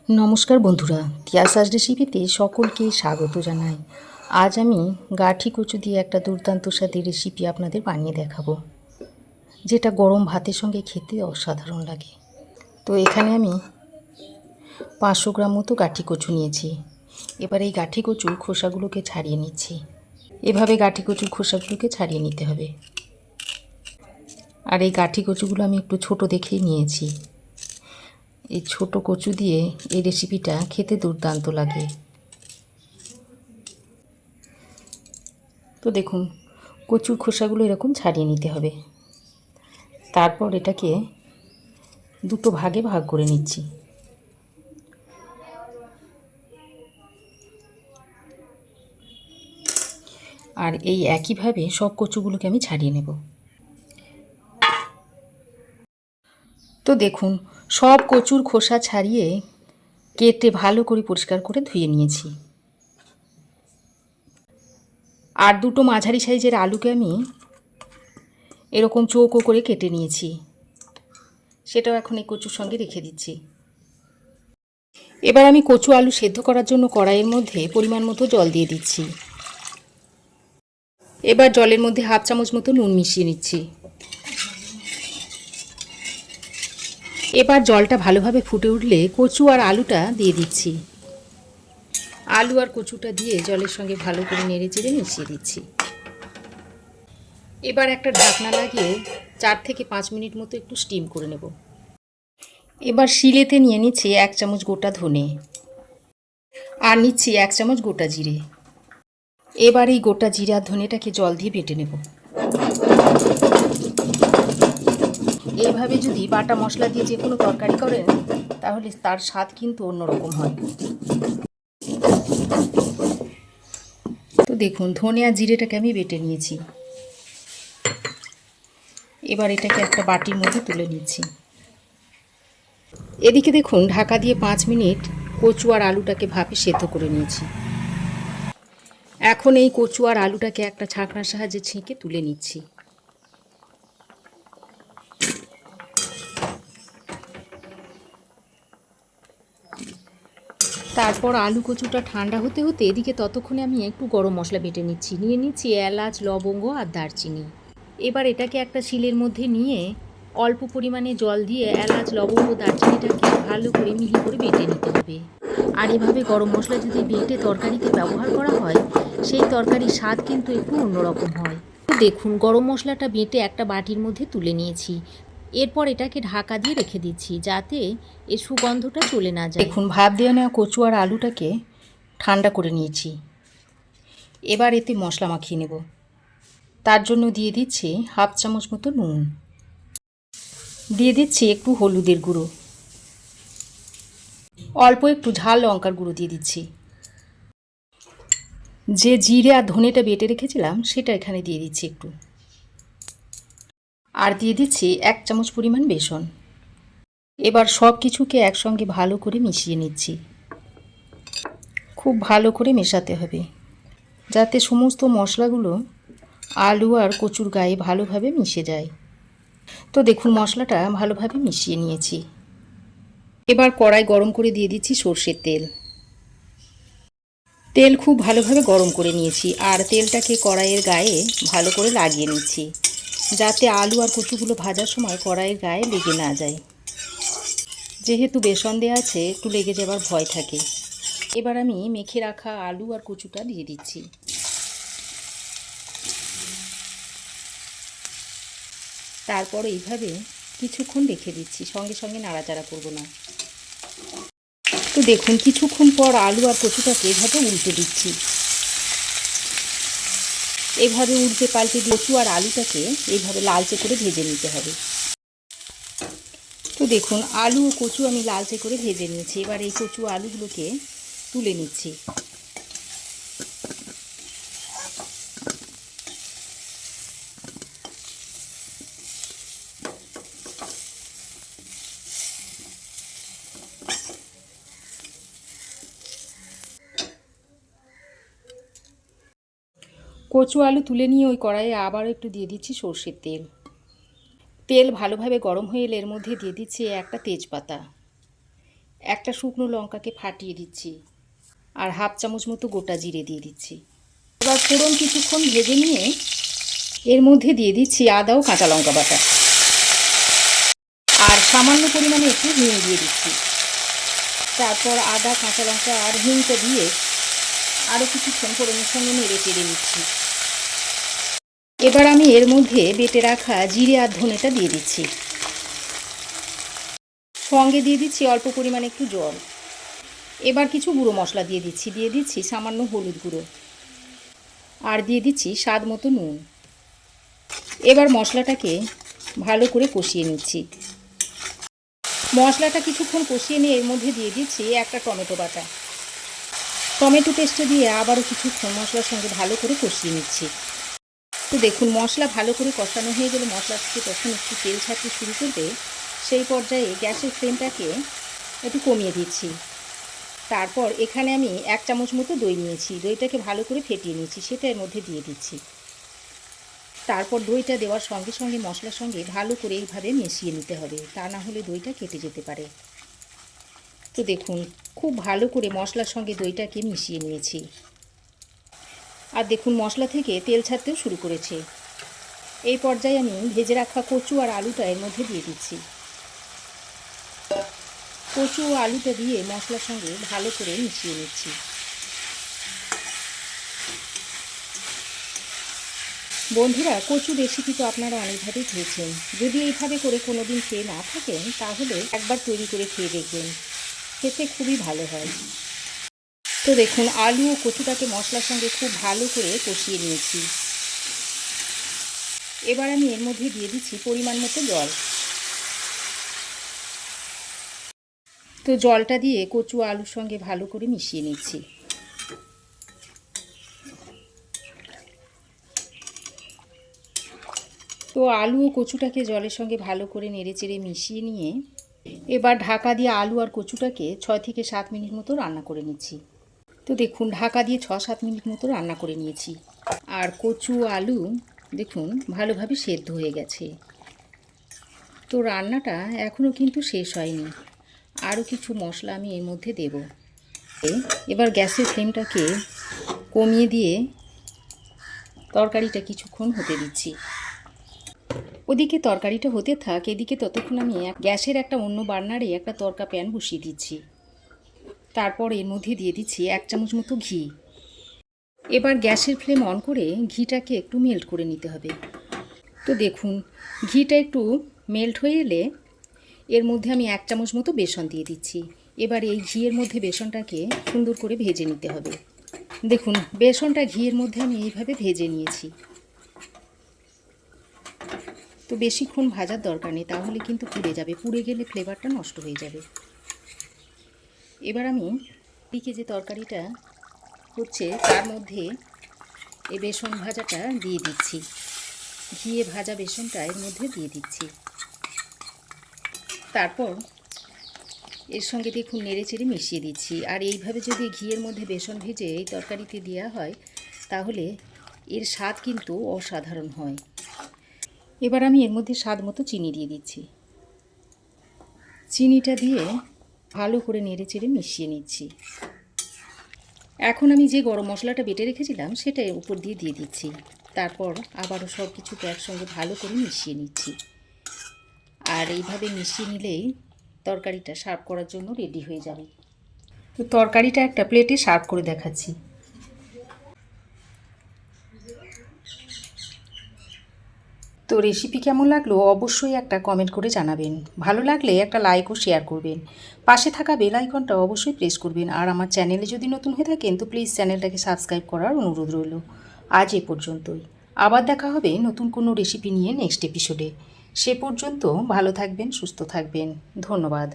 নমস্কার বন্ধুরা, তিয়াসাস রেসিপিতে সকলকে স্বাগত জানাই। আজ আমি গাঠি কচু দিয়ে একটা দুর্দান্ত স্বাদের রেসিপি আপনাদের বানিয়ে দেখাবো, যেটা গরম ভাতের সঙ্গে খেতে অসাধারণ লাগে। তো এখানে আমি 500 গ্রাম মতো গাঠি কচু নিয়েছি। এবার এই গাঠি কচুর খোসাগুলোকে ছাড়িয়ে নিচ্ছি। এভাবে গাঠি কচুর খোসাগুলোকে ছাড়িয়ে নিতে হবে। আর এই গাঠি কচুগুলো আমি একটু ছোট দেখেই নিয়েছি। এই ছোট কচু দিয়ে এই রেসিপিটা খেতে দুর্দান্ত লাগে। তো দেখুন, কচুর খোসাগুলো এরকম ছাড়িয়ে নিতে হবে। তারপর এটাকে দুটো ভাগে ভাগ করে নিচ্ছি। আর এই একইভাবে সব কচুগুলোকে আমি ছাড়িয়ে নেব। তো দেখুন, সব কচুর খোসা ছাড়িয়ে কেটে ভালো করে পরিষ্কার করে ধুয়ে নিয়েছি। আর দুটো মাঝারি সাইজের আলুকে আমি এরকম চৌকো করে কেটে নিয়েছি। সেটাও এখন এই কচুর সঙ্গে রেখে দিচ্ছি। এবার আমি কচু আলু সেদ্ধ করার জন্য কড়াইয়ের মধ্যে পরিমাণ মতো জল দিয়ে দিচ্ছি। এবার জলের মধ্যে হাফ চামচ মতো নুন মিশিয়ে নিচ্ছি। এবার জলটা ভালোভাবে ফুটে উঠলে কচু আর আলুটা দিয়ে দিচ্ছি। আলু আর কচুটা দিয়ে জলের সঙ্গে ভালো করে নেড়ে চেড়ে মিশিয়ে দিচ্ছি। এবার একটা ঢাকনা লাগিয়ে 4 থেকে 5 মিনিট মতো একটু স্টিম করে নেব। এবার শিলেতে নিয়ে নিচ্ছি 1 চামচ গোটা ধনে আর নিচ্ছি 1 চামচ গোটা জিরে। এবার এই গোটা জিরা আর ধনেটাকে জল দিয়ে বেটে নেব। এইভাবে যদি বাটা মশলা দিয়ে যে কোনো তরকারি করেন তাহলে তার স্বাদ কিন্তু অন্যরকম হয়। তো দেখুন, ধনে আর জিরেটাকে আমি বেটে নিয়েছি। এবার এটাকে একটা বাটির মধ্যে তুলে নিচ্ছি। এদিকে দেখুন, ঢাকা দিয়ে 5 মিনিট কচু আর আলুটাকে ভাপে সেদ্ধ করে নিয়েছি। এখন এই কচু আর আলুটাকে একটা ছাঁকনার সাহায্যে ছেঁকে তুলে নিচ্ছি। তারপর আলু কচুটা ঠান্ডা হতে হতে এদিকে ততক্ষণে আমি একটু গরম মশলা বেটে নিচ্ছি। নিয়ে নিচ্ছি এলাচ, লবঙ্গ আর দারচিনি। এবার এটাকে একটা শিলের মধ্যে নিয়ে অল্প পরিমাণে জল দিয়ে এলাচ, লবঙ্গ, দারচিনিটাকে ভালো করে মিহি করে বেটে নিতে হবে। আর এভাবে গরম মশলা যদি বেটে তরকারিতে ব্যবহার করা হয়, সেই তরকারির স্বাদ কিন্তু একটু অন্যরকম হয়। দেখুন, গরম মশলাটা বেটে একটা বাটির মধ্যে তুলে নিয়েছি। এরপর এটাকে ঢাকা দিয়ে রেখে দিচ্ছি, যাতে এর সুগন্ধটা চলে না যায়। দেখুন, ভাপ দিয়ে নেওয়া কচু আর আলুটাকে ঠান্ডা করে নিয়েছি। এবার এতে মশলা মাখিয়ে নেব। তার জন্য দিয়ে দিচ্ছি হাফ চামচ মতো নুন, দিয়ে দিচ্ছি একটু হলুদের গুঁড়ো, অল্প একটু ঝাল লঙ্কার গুঁড়ো দিয়ে দিচ্ছি। যে জিরে আর ধনেটা বেটে রেখেছিলাম সেটা এখানে দিয়ে দিচ্ছি একটু। আর দিয়ে দিচ্ছি 1 চামচ পরিমাণ বেসন। এবার সব কিছুকে একসঙ্গে ভালো করে মিশিয়ে নিচ্ছি। খুব ভালো করে মেশাতে হবে, যাতে সমস্ত মশলাগুলো আলু আর কচুর গায়ে ভালোভাবে মিশে যায়। তো দেখুন, মশলাটা ভালোভাবে মিশিয়ে নিয়েছি। এবার কড়াই গরম করে দিয়ে দিচ্ছি সর্ষের তেল। তেল খুব ভালোভাবে গরম করে নিয়েছি আর তেলটাকে কড়াইয়ের গায়ে ভালো করে লাগিয়ে নিচ্ছি, যাতে আলু আর কচুগুলো ভাজার সময় কড়াইয়ের গায়ে লেগে না যায়। যেহেতু বেসন দেওয়া আছে, একটু লেগে যাবার ভয় থাকে। এবার আমি মেখে রাখা আলু আর কচুটা দিয়ে দিচ্ছি। তারপর এইভাবে কিছুক্ষণ রেখে দিচ্ছি, সঙ্গে সঙ্গে নাড়াচাড়া করব না। তো দেখুন, কিছুক্ষণ পর আলু আর কচুটাকে এভাবে উল্টে দিচ্ছি। এইভাবে উল্টে পাল্টে কচু আর আলুটাকে এইভাবে লালচে করে ভেজে নিতে হবে। তো দেখুন, আলু ও কচু আমি লালচে করে ভেজে নিয়েছি। এবার এই কচু আলুগুলোকে তুলে নিচ্ছি। কচু আলু তুলে নিয়ে ওই কড়াইয়ে আবার একটু দিয়ে দিচ্ছি সর্ষের তেল। তেল ভালোভাবে গরম হয়ে এলে এর মধ্যে দিয়ে দিচ্ছি একটা তেজপাতা, একটা শুকনো লঙ্কাকে ফাটিয়ে দিচ্ছি আর হাফ চামচ মতো গোটা জিরে দিয়ে দিচ্ছি। এবার ফোড়ন কিছুক্ষণ ভেজে নিয়ে এর মধ্যে দিয়ে দিচ্ছি আদা ও কাঁচা লঙ্কা বাটা আর সামান্য পরিমাণে একটু হিং দিয়ে দিচ্ছি। তারপর আদা কাঁচা লঙ্কা আর হিংটা দিয়ে আরও কিছুক্ষণ ফোড়নের সঙ্গে নেড়ে চেড়ে নিচ্ছি। এবার আমি এর মধ্যে বেটে রাখা জিরে আর ধনেটা দিয়ে দিচ্ছি। সঙ্গে দিয়ে দিচ্ছি অল্প পরিমাণে একটু জল। এবার কিছু গুঁড়ো মশলা দিয়ে দিচ্ছি সামান্য হলুদ গুঁড়ো আর দিয়ে দিচ্ছি স্বাদ মতো নুন। এবার মশলাটাকে ভালো করে কষিয়ে নিচ্ছি। মশলাটা কিছুক্ষণ কষিয়ে নিয়ে এর মধ্যে দিয়ে দিচ্ছি একটা টমেটো বাটা। টমেটো পেস্টটা দিয়ে আবারও কিছুক্ষণ মশলার সঙ্গে ভালো করে কষিয়ে নিচ্ছি। তো দেখুন মশলা ভালো করে কষানো হয়ে গেলে মশলা থেকে তখন একটু তেল ছাড়তে শুরু করবে। সেই পর্যায়ে গ্যাসের ফ্লেমটাকে একটু কমিয়ে দিচ্ছি। তারপর এখানে আমি 1 চামচ মতো দই নিয়েছি। দইটাকে ভালো করে ফেটিয়ে নিয়েছি, সেটা এর মধ্যে দিয়ে দিচ্ছি। তারপর দইটা দেওয়ার সঙ্গে সঙ্গে মশলার সঙ্গে ভালো করে এইভাবে মিশিয়ে নিতে হবে, তা না হলে দইটা কেটে যেতে পারে। তো দেখুন খুব ভালো করে মশলার সঙ্গে দইটাকে মিশিয়ে নিয়েছি। আর দেখুন মশলা থেকে তেল ছাড়তেও শুরু করেছে। এই পর্যায়ে আমি ভেজে রাখা কচু আর আলুটা এর মধ্যে দিয়ে দিচ্ছি। কচু ও আলুটা দিয়ে মশলার সঙ্গে ভালো করে মিশিয়ে নিচ্ছি। বন্ধুরা, কচু রেসিপি তো আপনারা অনেকভাবেই খেয়েছেন। যদি এইভাবে করে কোনো দিন খেয়ে না থাকেন তাহলে একবার তৈরি করে খেয়ে দেখবেন, খেতে খুবই ভালো হয়। তো দেখুন আলু ও কচুটাকে মশলার সঙ্গে খুব ভালো করে কষিয়ে নিয়েছি। এবার আমি এর মধ্যে দিয়ে দিচ্ছি পরিমাণ মতো জল। তো জলটা দিয়ে কচু আলুর সঙ্গে ভালো করে মিশিয়ে নিচ্ছি। তো আলু ও কচুটাকে জলের সঙ্গে ভালো করে নেড়েচেড়ে মিশিয়ে নিয়ে এবার ঢাকা দিয়ে আলু আর কচুটাকে 6 থেকে 7 মিনিট মতো রান্না করে নিচ্ছি। তো দেখুন ঢাকা দিয়ে 6-7 মিনিট মতো রান্না করে নিয়েছি। আর কচু আলু দেখুন ভালোভাবে সেদ্ধ হয়ে গেছে। তো রান্নাটা এখনও কিন্তু শেষ হয়নি, আরও কিছু মশলা আমি এর মধ্যে দেব। এবার গ্যাসের ফ্লেমটাকে কমিয়ে দিয়ে তরকারিটা কিছুক্ষণ হতে দিচ্ছি। ওদিকে তরকারিটা হতে থাক, এদিকে ততক্ষণ আমি গ্যাসের একটা অন্য বার্নারে একটা তরকা প্যান বসিয়ে দিচ্ছি। তারপর এর মধ্যে দিয়ে দিচ্ছি 1 চামচ মতো ঘি। এবার গ্যাসের ফ্লেম অন করে ঘিটাকে একটু মেল্ট করে নিতে হবে। তো দেখুন ঘিটা একটু মেল্ট হয়ে এলে এর মধ্যে আমি 1 চামচ মতো বেসন দিয়ে দিচ্ছি। এবার এই ঘিয়ের মধ্যে বেসনটাকে সুন্দর করে ভেজে নিতে হবে। দেখুন বেসনটা ঘিয়ের মধ্যে আমি এইভাবে ভেজে নিয়েছি। তো বেশিক্ষণ ভাজার দরকার নেই, তাহলে কিন্তু পুড়ে যাবে, পুড়ে গেলে ফ্লেভারটা নষ্ট হয়ে যাবে। এবার আমি এদিকে যে তরকারিটা হচ্ছে তার মধ্যে এই বেসন ভাজাটা দিয়ে দিচ্ছি। ঘিয়ে ভাজা বেসনটা এর মধ্যে দিয়ে দিচ্ছি। তারপর এর সঙ্গে দেখুন নেড়েচেড়ে মিশিয়ে দিচ্ছি। আর এইভাবে যদি ঘিয়ের মধ্যে বেসন ভেজে এই তরকারিতে দেওয়া হয় তাহলে এর স্বাদ কিন্তু অসাধারণ হয়। এবার আমি এর মধ্যে স্বাদ মতো চিনি দিয়ে দিচ্ছি। চিনিটা দিয়ে ভালো করে নেড়েচেড়ে মিশিয়ে নিচ্ছি। এখন আমি যে গরম মশলাটা বেটে রেখেছিলাম সেটা এর উপর দিয়ে দিচ্ছি। তারপর আবারও সব কিছুকে একসঙ্গে ভালো করে মিশিয়ে নিচ্ছি। আর এইভাবে মিশিয়ে নিলেই তরকারিটা সার্ভ করার জন্য রেডি হয়ে যাবে। তো তরকারিটা একটা প্লেটে সার্ভ করে দেখাচ্ছি। তো রেসিপি কেমন লাগলো অবশ্যই একটা কমেন্ট করে জানাবেন। ভালো লাগলে একটা লাইক ও শেয়ার করবেন। পাশে থাকা বেল আইকনটা অবশ্যই প্রেস করবেন। আর আমার চ্যানেলে যদি নতুন হয়ে থাকেন তো প্লিজ চ্যানেলটাকে সাবস্ক্রাইব করার অনুরোধ রইল। আজ এ পর্যন্তই। আবার দেখা হবে নতুন কোনো রেসিপি নিয়ে নেক্সট এপিসোডে। সে পর্যন্ত ভালো থাকবেন, সুস্থ থাকবেন। ধন্যবাদ।